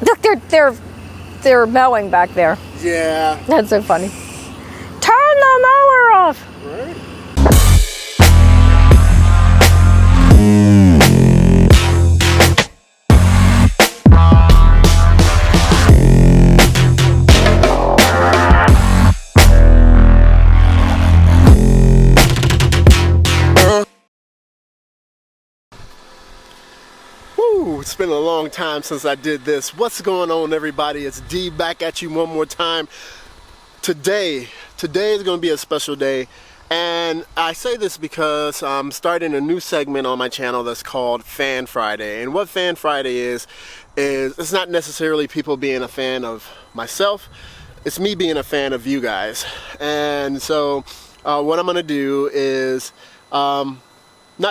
Look, they're mowing back there. Yeah. That's so funny. Turn the mower off. Right. It's been a long time since I did this. What's going on, everybody? It's D back at you one more time. Today is going to be a special day, and I say this because I'm starting a new segment on my channel that's called Fan Friday. And what Fan Friday is it's not necessarily people being a fan of myself, it's me being a fan of you guys. And so what I'm going to do is not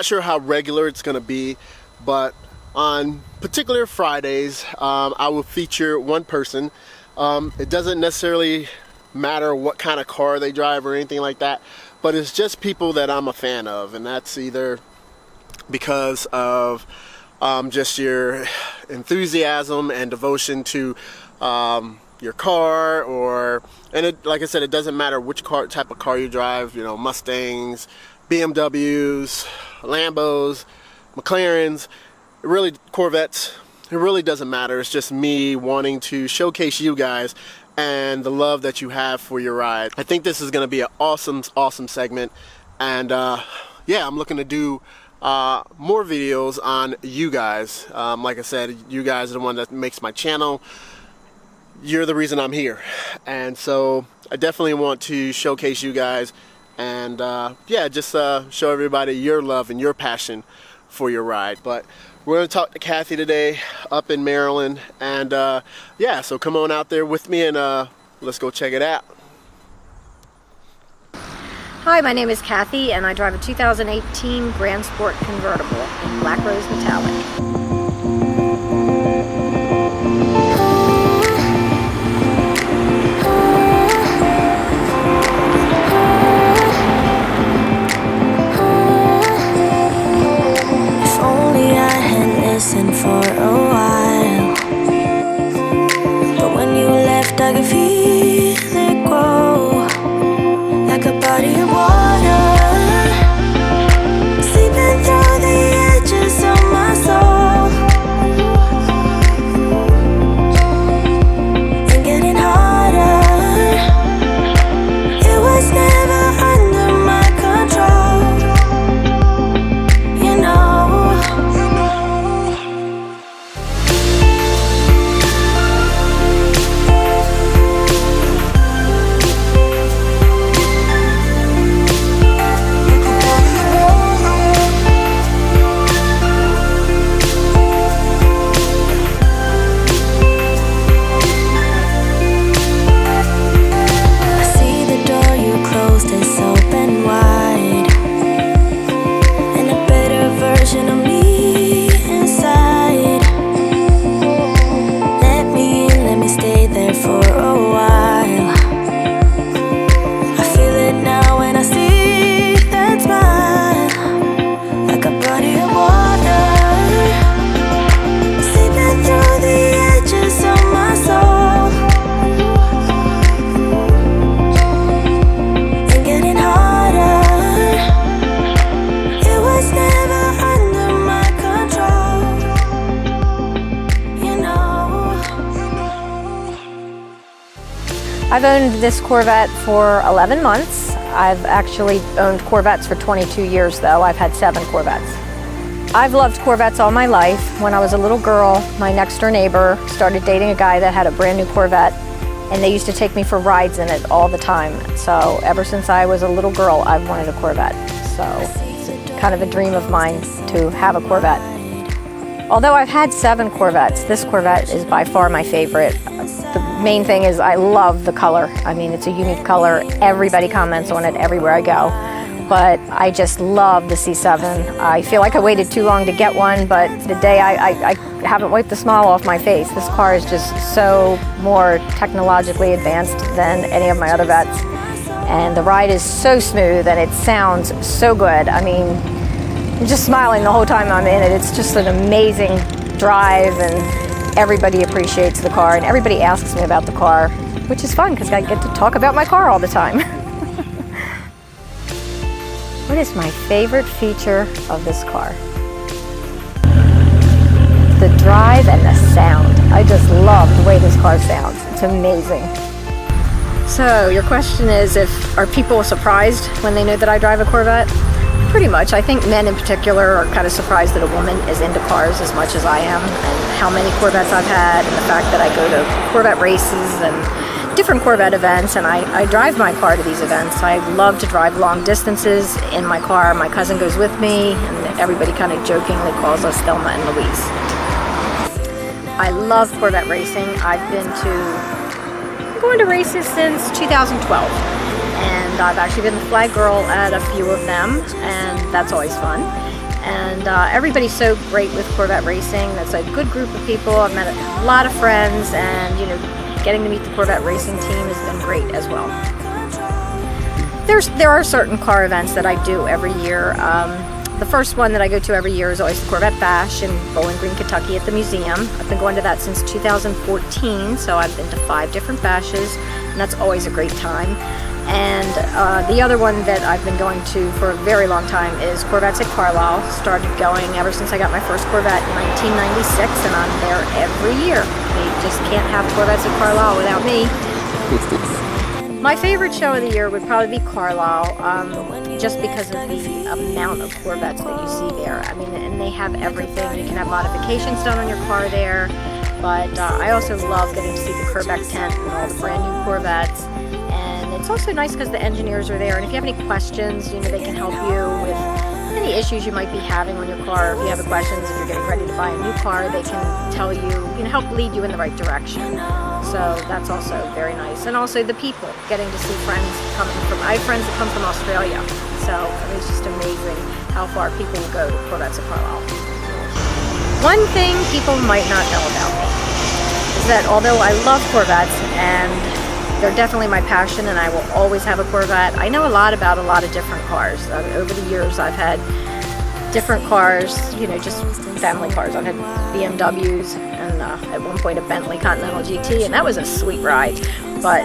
sure how regular it's going to be, but on particular Fridays, I will feature one person. It doesn't necessarily matter what kind of car they drive or anything like that, but it's just people that I'm a fan of, and that's either because of just your enthusiasm and devotion to your car, like I said, it doesn't matter which type of car you drive. You know, Mustangs, BMWs, Lambos, McLarens. Really, Corvettes, it really doesn't matter. It's just me wanting to showcase you guys and the love that you have for your ride. I think this is going to be an awesome segment, and yeah, I'm looking to do more videos on you guys. Like I said, you guys are the one that makes my channel. You're the reason I'm here, and so I definitely want to showcase you guys and yeah, just show everybody your love and your passion for your ride. But we're going to talk to Kathy today up in Maryland, and yeah, so come on out there with me and let's go check it out. Hi, my name is Kathy, and I drive a 2018 Grand Sport Convertible in Black Rose Metallic. For a while, but when you left I could feel it grow like a body of water, seeping through the edges of my soul and getting harder. It was never under my control, you know. I've owned this Corvette for 11 months. I've actually owned Corvettes for 22 years though. I've had 7 Corvettes. I've loved Corvettes all my life. When I was a little girl, my next door neighbor started dating a guy that had a brand new Corvette, and they used to take me for rides in it all the time. So ever since I was a little girl, I've wanted a Corvette. So it's kind of a dream of mine to have a Corvette. Although I've had 7 Corvettes, this Corvette is by far my favorite. The main thing is I love the color. I mean, it's a unique color. Everybody comments on it everywhere I go. But I just love the C7. I feel like I waited too long to get one, but the day I haven't wiped the smile off my face. This car is just so more technologically advanced than any of my other Vettes. And the ride is so smooth and it sounds so good. I mean, I'm just smiling the whole time I'm in it. It's just an amazing drive, and everybody appreciates the car and everybody asks me about the car, which is fun because I get to talk about my car all the time. What is my favorite feature of this car? The drive and the sound. I just love the way this car sounds. It's amazing. So your question is, are people surprised when they know that I drive a Corvette? Pretty much. I think men in particular are kind of surprised that a woman is into cars as much as I am, and how many Corvettes I've had, and the fact that I go to Corvette races and different Corvette events, and I drive my car to these events. I love to drive long distances in my car. My cousin goes with me, and everybody kind of jokingly calls us Thelma and Louise. I love Corvette racing. I've been going to races since 2012. And I've actually been the flag girl at a few of them, and that's always fun. And everybody's so great with Corvette racing. That's a good group of people. I've met a lot of friends, and getting to meet the Corvette racing team has been great as well. There are certain car events that I do every year. The first one that I go to every year is always the Corvette Bash in Bowling Green, Kentucky at the museum. I've been going to that since 2014, so I've been to 5 different bashes, and that's always a great time. And the other one that I've been going to for a very long time is Corvettes at Carlisle. Started going ever since I got my first Corvette in 1996, and I'm there every year. They just can't have Corvettes at Carlisle without me. My favorite show of the year would probably be Carlisle, just because of the amount of Corvettes that you see there. I mean, and they have everything. You can have modifications done on your car there, but I also love getting to see the Corvette tent and all the brand new Corvettes. And it's also nice because the engineers are there, and if you have any questions, they can help you with any issues you might be having on your car. If you have questions, if you're getting ready to buy a new car, they can tell you, help lead you in the right direction. So that's also very nice. And also the people, getting to see friends coming from, I have friends that come from Australia. So it's just amazing how far people will go to Corvettes at Carlisle. One thing people might not know about me is that although I love Corvettes, and they're definitely my passion, and I will always have a Corvette, I know a lot about a lot of different cars. Over the years, I've had different cars, just family cars. I've had BMWs, and at one point a Bentley Continental GT, and that was a sweet ride. But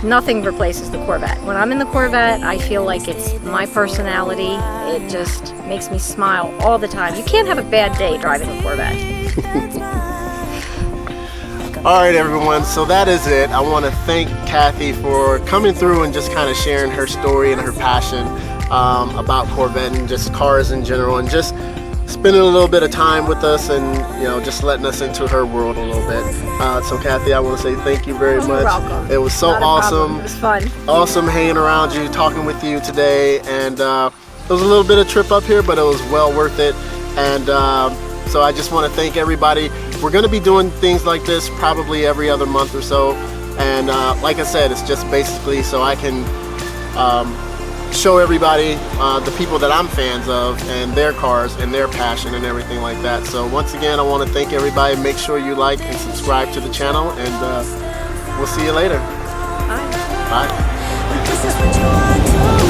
nothing replaces the Corvette. When I'm in the Corvette, I feel like it's my personality. It just makes me smile all the time. You can't have a bad day driving a Corvette. Alright everyone, so that is it. I want to thank Kathy for coming through and just kind of sharing her story and her passion about Corvette and just cars in general, and just spending a little bit of time with us, and just letting us into her world a little bit. So Kathy, I want to say thank you very much. You're welcome. It was so awesome. It was fun. Awesome hanging around you, talking with you today, and it was a little bit of trip up here, but it was well worth it. And so I just want to thank everybody. We're going to be doing things like this probably every other month or so, and like I said, it's just basically so I can show everybody the people that I'm fans of and their cars and their passion and everything like that. So once again, I want to thank everybody. Make sure you like and subscribe to the channel, and we'll see you later. Bye. Bye. This is what you want to